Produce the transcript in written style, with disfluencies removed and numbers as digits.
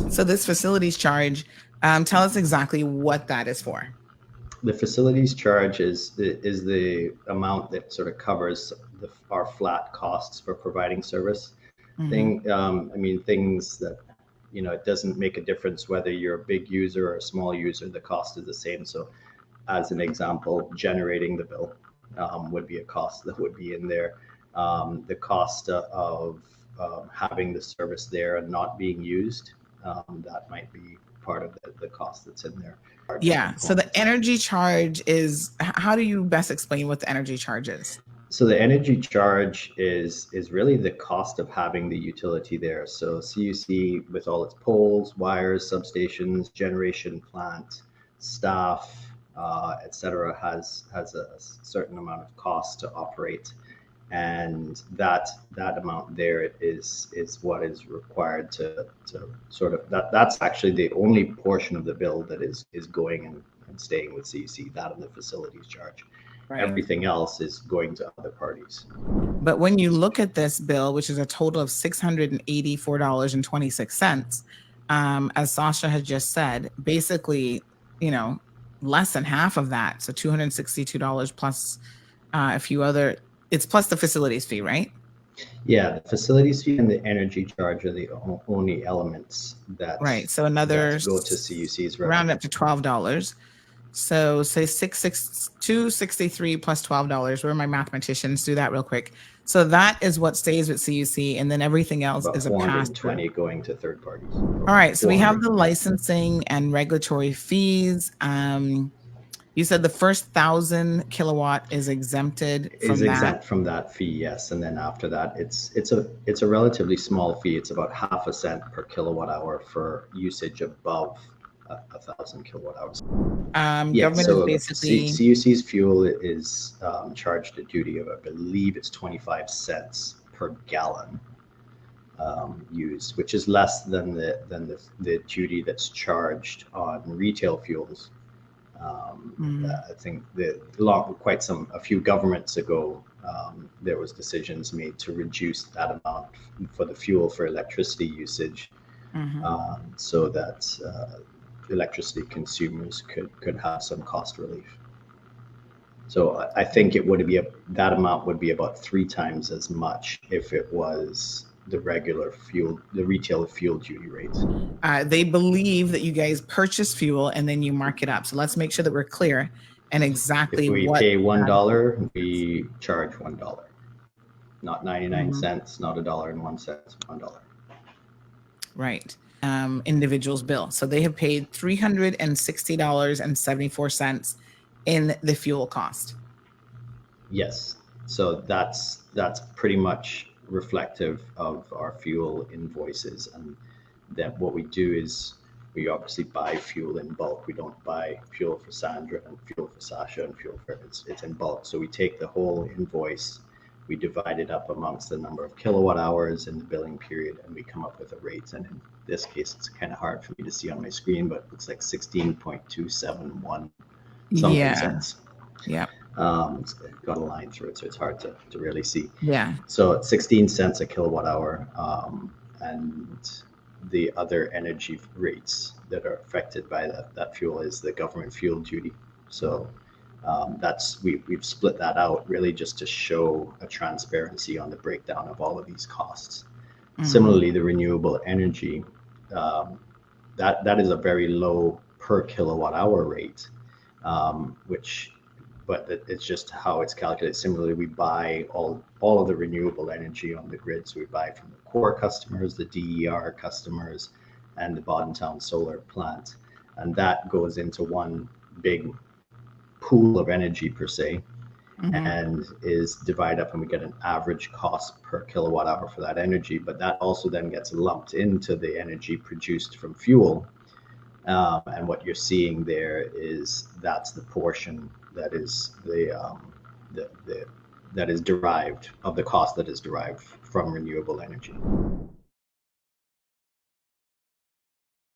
So this facilities charge, tell us exactly what that is for. The facilities charge is the amount that sort of covers our flat costs for providing service. Mm-hmm. I mean, things that, it doesn't make a difference whether you're a big user or a small user, the cost is the same. So as an example, generating the bill would be a cost that would be in there. The cost of having the service there and not being used, that might be part of the cost that's in there. Yeah. So the energy charge is, how do you best explain what the energy charge is? So the energy charge is really the cost of having the utility there. So CUC, with all its poles, wires, substations, generation plant, staff, etc., has a certain amount of cost to operate, and that amount there is what is required to sort of that's actually the only portion of the bill that is going and staying with CUC, that of the facilities charge. Right. Everything else is going to other parties. But when you look at this bill, which is a total of $684.26, as Sasha has just said, basically, less than half of that, so $262 plus a few other, it's plus the facilities fee, right? Yeah, the facilities fee and the energy charge are the only elements that right. So another that go to CUC's revenue. Round up to $12. So say 263 plus $12. Where are my mathematicians? Do that real quick. So that is what stays with CUC, and then everything else About is a pass. 420 going to third parties. All right. So we have the licensing and regulatory fees. You said the first 1,000 kilowatt is exempted from that. Exempt from that fee, yes. And then after that, it's a relatively small fee. It's about half a cent per kilowatt hour for usage above 1,000 kilowatt hours. Government is basically CUC's fuel is charged a duty of, I believe it's 25 cents per gallon used, which is less than the duty that's charged on retail fuels. I think a few governments ago, there was decisions made to reduce that amount for the fuel for electricity usage, so that electricity consumers could have some cost relief. So I think that amount would be about 3 times as much if it was the regular fuel, the retail fuel duty rates. They believe that you guys purchase fuel and then you mark it up. So let's make sure that we're clear and exactly if we pay $1, we charge $1, not 99 cents, not $1.01, $1. Right. Individual's bill. So they have paid $360.74 in the fuel cost. Yes. So that's pretty much reflective of our fuel invoices, and that what we do is we obviously buy fuel in bulk. We don't buy fuel for Sandra and fuel for Sacha and fuel for it's in bulk. So we take the whole invoice, we divide it up amongst the number of kilowatt hours in the billing period, and we come up with a rate. And in this case, it's kind of hard for me to see on my screen, but it's like 16.271 something cents. Yeah. It's got a line through it, so it's hard to really see. Yeah. So it's 16 cents a kilowatt hour, and the other energy rates that are affected by that fuel is the government fuel duty. So we've split that out really just to show a transparency on the breakdown of all of these costs. Similarly, the renewable energy, that is a very low per kilowatt hour rate, but it's just how it's calculated. Similarly, we buy all of the renewable energy on the grid. So we buy from the core customers, the DER customers, and the Bodentown solar plant. And that goes into one big pool of energy per se, and is divided up, and we get an average cost per kilowatt hour for that energy. But that also then gets lumped into the energy produced from fuel. And what you're seeing there is that's the portion that is that is derived of the cost that is derived from renewable energy.